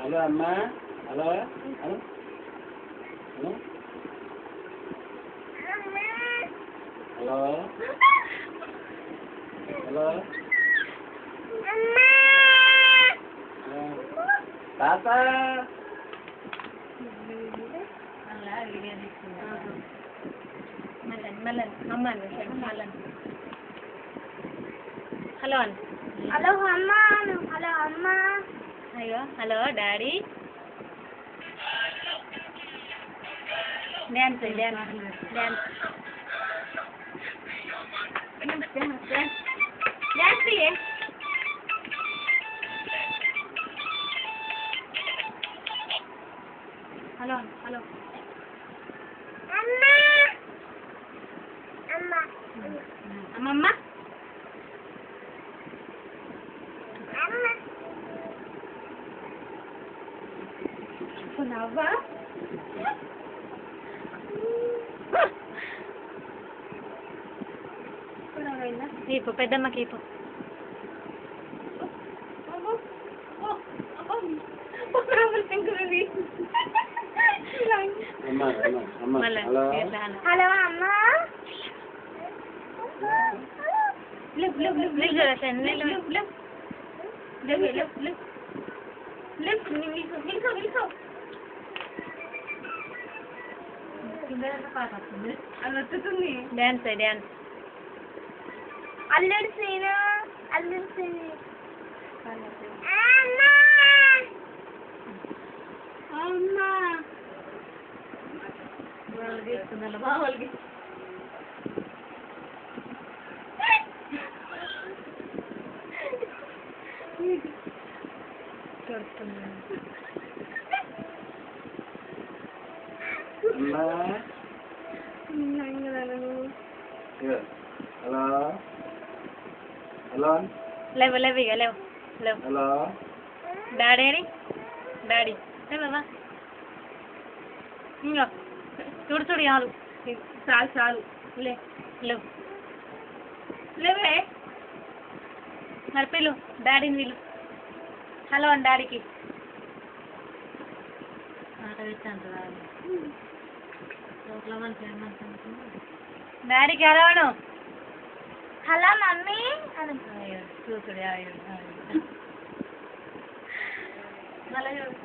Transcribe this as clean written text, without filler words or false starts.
Hello అమ్మా. Hello hello hello hello hello తాత. Hello అని హలో అమ్మ. హలో అమ్మ. అయ్యో hello daddy. Dance dance dance dance తీయే. హలో హలో అమ్మ. అమ్మ. అమ్మమ్మ. అమ్మ. నవ్వా ఇప్పు పెద్దమ్మకి ఇప్పు. అమ్మా అమ్మా మళ్ళీ హలో హలో అమ్మ. Dance dance. అల్లుడు సీను. అల్లుడు సీను. అమ్మా తీసుకున్నా బావాళ్ళకి. అమ్మా. హలో హలో లేవు లేవు ఇక లేవు లేవు. హలో డాడీ అని డాడీ లేవా ఇంకా చూడు చూడు చాలు చాలు చాలు. లే లేవు లేవే. మరి పిలు డాడీని వీళ్ళు. హలో అని డాడీకి. డాడీకి హలో అను. Hello mummy. చూసుడు మళ్ళీ చూడు.